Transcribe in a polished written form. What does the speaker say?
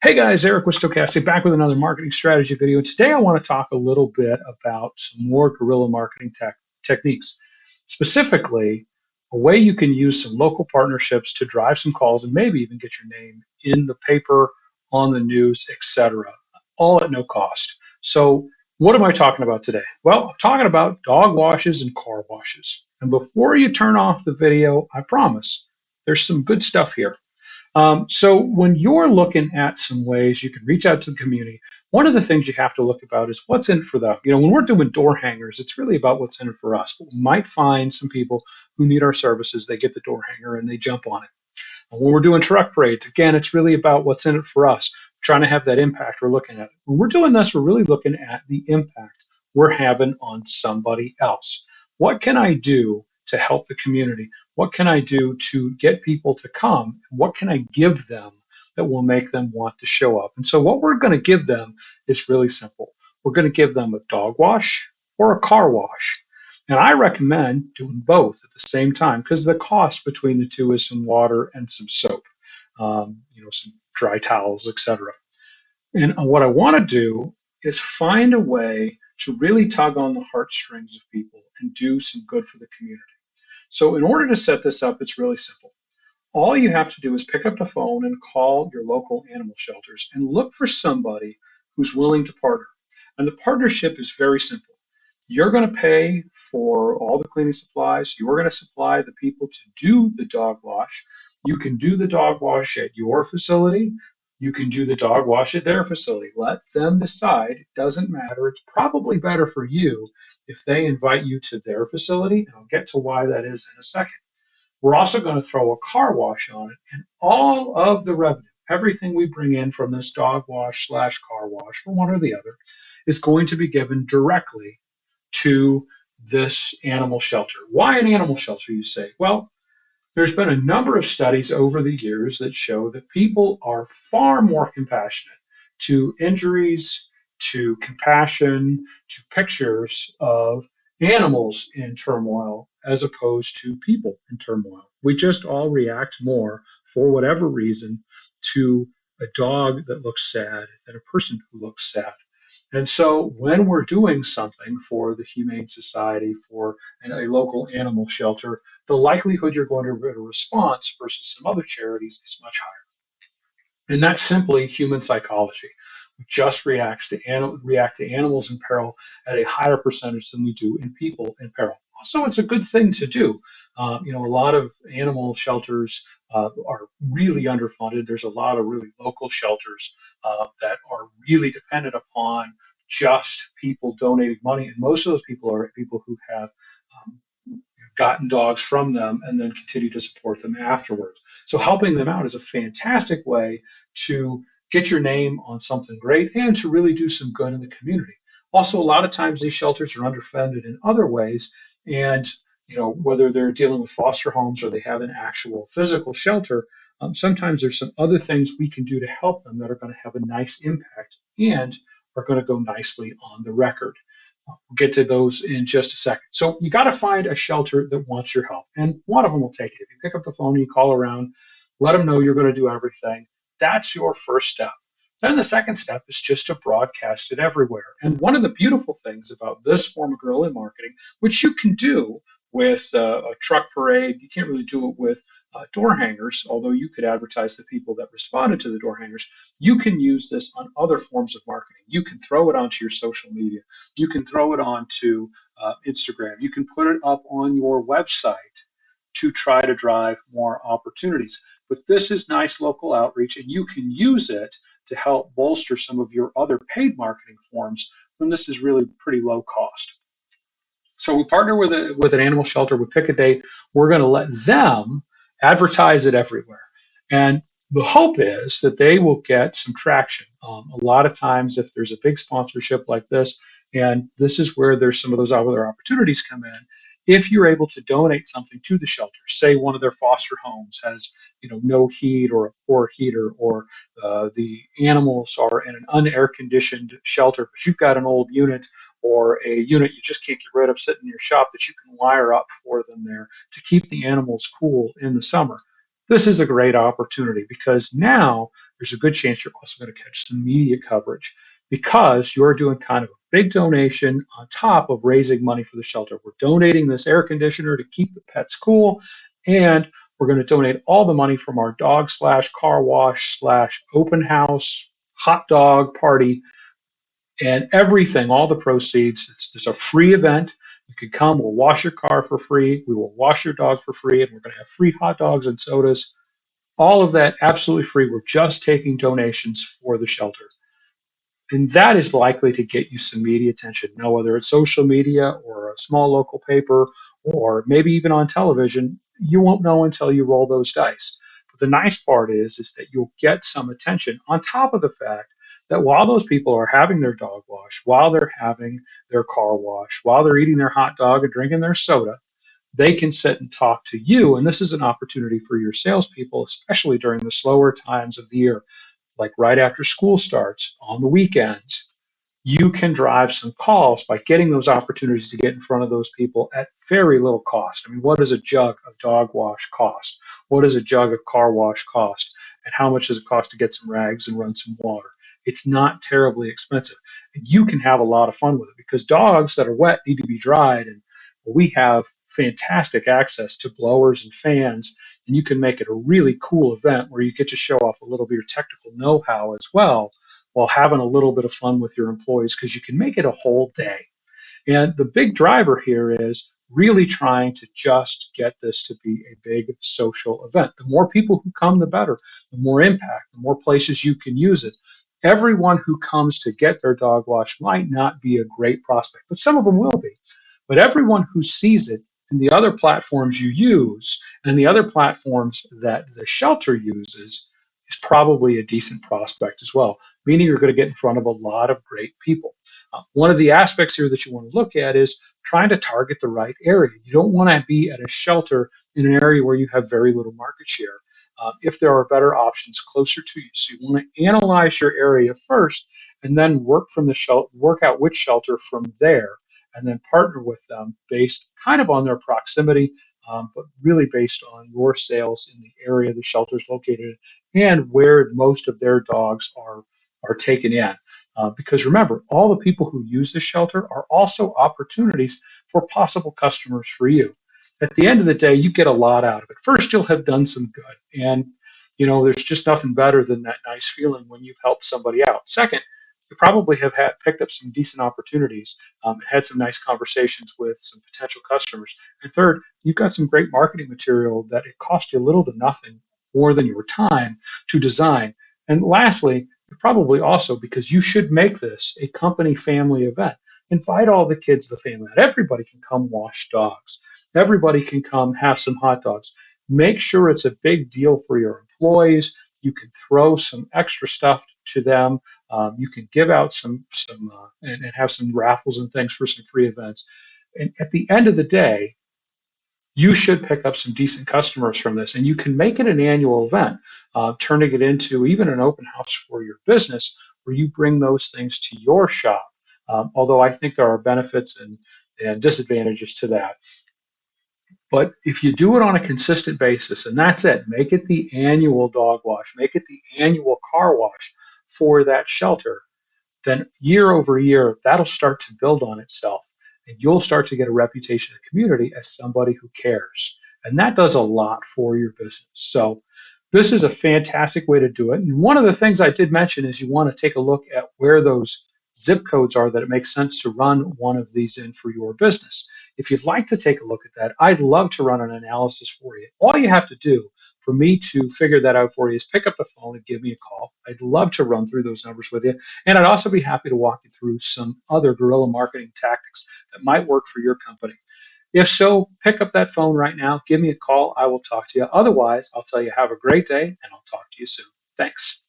Hey guys, Eric with Stochastic back with another marketing strategy video. Today I want to talk a little bit about some more guerrilla marketing techniques. Specifically, a way you can use some local partnerships to drive some calls and maybe even get your name in the paper, on the news, etc. All at no cost. So, what am I talking about today? Well, I'm talking about dog washes and car washes. And before you turn off the video, I promise there's some good stuff here. So when you're looking at some ways you can reach out to the community, one of the things you have to look about is what's in it for them. When we're doing door hangers, it's really about what's in it for us. But we might find some people who need our services. They get the door hanger and they jump on it. And when we're doing truck parades, again, it's really about what's in it for us. We're trying to have that impact we're looking at. When we're doing this, we're really looking at the impact we're having on somebody else. What can I do to help the community? What can I do to get people to come? What can I give them that will make them want to show up? And so, what we're going to give them is really simple. We're going to give them a dog wash or a car wash. And I recommend doing both at the same time because the cost between the two is some water and some soap, some dry towels, etc. And what I want to do is find a way to really tug on the heartstrings of people and do some good for the community. So, in order to set this up, it's really simple. All you have to do is pick up the phone and call your local animal shelters and look for somebody who's willing to partner. And the partnership is very simple. You're going to pay for all the cleaning supplies. You're going to supply the people to do the dog wash. You can do the dog wash at your facility. You can do the dog wash at their facility. Let them decide. It doesn't matter. It's probably better for you if they invite you to their facility. And I'll get to why that is in a second. We're also going to throw a car wash on it, and all of the revenue, everything we bring in from this dog wash / car wash, for one or the other, is going to be given directly to this animal shelter. Why an animal shelter, you say? Well, there's been a number of studies over the years that show that people are far more compassionate to injuries, to compassion, to pictures of animals in turmoil as opposed to people in turmoil. We just all react more, for whatever reason, to a dog that looks sad than a person who looks sad. And so when we're doing something for the Humane Society, for a local animal shelter, the likelihood you're going to get a response versus some other charities is much higher. And that's simply human psychology. We just react to animals in peril at a higher percentage than we do in people in peril. Also, it's a good thing to do. A lot of animal shelters are really underfunded. There's a lot of really local shelters that are really dependent upon just people donating money, and most of those people are people who have um, gotten dogs from them and then continue to support them afterwards. So helping them out is a fantastic way to get your name on something great and to really do some good in the community. Also, a lot of times these shelters are underfunded in other ways, and whether they're dealing with foster homes or they have an actual physical shelter, sometimes there's some other things we can do to help them that are going to have a nice impact and are going to go nicely on the record. We'll get to those in just a second. So you got to find a shelter that wants your help, and one of them will take it. If you pick up the phone and you call around, let them know you're going to do everything. That's your first step. Then the second step is just to broadcast it everywhere. And one of the beautiful things about this form of guerrilla marketing, which you can do with a truck parade, you can't really do it with door hangers, although you could advertise the people that responded to the door hangers. You can use this on other forms of marketing. You can throw it onto your social media. You can throw it onto Instagram. You can put it up on your website to try to drive more opportunities. But this is nice local outreach, and you can use it to help bolster some of your other paid marketing forms when this is really pretty low cost. So we partner with an animal shelter. We pick a date. We're going to let them advertise it everywhere. And the hope is that they will get some traction. A lot of times, if there's a big sponsorship like this, and this is where there's some of those other opportunities come in, if you're able to donate something to the shelter, say one of their foster homes has no heat or a poor heater, or the animals are in an unair conditioned shelter, but you've got an old unit or a unit you just can't get rid of sitting in your shop that you can wire up for them there to keep the animals cool in the summer. This is a great opportunity because now there's a good chance you're also going to catch some media coverage because you're doing kind of a big donation on top of raising money for the shelter. We're donating this air conditioner to keep the pets cool, and we're going to donate all the money from our dog slash car wash slash open house hot dog party and everything, all the proceeds. It's a free event. You can come, we'll wash your car for free, we will wash your dog for free, and we're going to have free hot dogs and sodas. All of that absolutely free. We're just taking donations for the shelter. And that is likely to get you some media attention. Now, whether it's social media or a small local paper or maybe even on television, you won't know until you roll those dice. But the nice part is that you'll get some attention on top of the fact that while those people are having their dog wash, while they're having their car wash, while they're eating their hot dog and drinking their soda, they can sit and talk to you. And this is an opportunity for your salespeople, especially during the slower times of the year, like right after school starts, on the weekends. You can drive some calls by getting those opportunities to get in front of those people at very little cost. I mean, what does a jug of dog wash cost? What does a jug of car wash cost? And how much does it cost to get some rags and run some water? It's not terribly expensive. And you can have a lot of fun with it because dogs that are wet need to be dried. And we have fantastic access to blowers and fans. And you can make it a really cool event where you get to show off a little bit of your technical know how as well while having a little bit of fun with your employees because you can make it a whole day. And the big driver here is really trying to just get this to be a big social event. The more people who come, the better. The more impact, the more places you can use it. Everyone who comes to get their dog wash might not be a great prospect, but some of them will be. But everyone who sees it in the other platforms you use and the other platforms that the shelter uses is probably a decent prospect as well, meaning you're going to get in front of a lot of great people. One of the aspects here that you want to look at is trying to target the right area. You don't want to be at a shelter in an area where you have very little market share. If there are better options closer to you, so you want to analyze your area first, and then work from the shelter, work out which shelter from there, and then partner with them based kind of on their proximity, but really based on your sales in the area the shelter is located in and where most of their dogs are taken in. Because remember, all the people who use this shelter are also opportunities for possible customers for you. At the end of the day, you get a lot out of it. First, you'll have done some good. And, there's just nothing better than that nice feeling when you've helped somebody out. Second, you probably have picked up some decent opportunities, had some nice conversations with some potential customers. And third, you've got some great marketing material that it cost you little to nothing more than your time to design. And lastly, probably also because you should make this a company family event. Invite all the kids of the family. Everybody can come wash dogs. Everybody can come have some hot dogs. Make sure it's a big deal for your employees. You can throw some extra stuff to them. You can give out and have some raffles and things for some free events. And at the end of the day, you should pick up some decent customers from this. And you can make it an annual event, turning it into even an open house for your business where you bring those things to your shop. Although I think there are benefits and disadvantages to that. But if you do it on a consistent basis, and that's it, make it the annual dog wash, make it the annual car wash for that shelter, then year over year, that'll start to build on itself. And you'll start to get a reputation in the community as somebody who cares. And that does a lot for your business. So this is a fantastic way to do it. And one of the things I did mention is you want to take a look at where those zip codes are that it makes sense to run one of these in for your business. If you'd like to take a look at that, I'd love to run an analysis for you. All you have to do for me to figure that out for you is pick up the phone and give me a call. I'd love to run through those numbers with you. And I'd also be happy to walk you through some other guerrilla marketing tactics that might work for your company. If so, pick up that phone right now, give me a call. I will talk to you. Otherwise, I'll tell you have a great day and I'll talk to you soon. Thanks.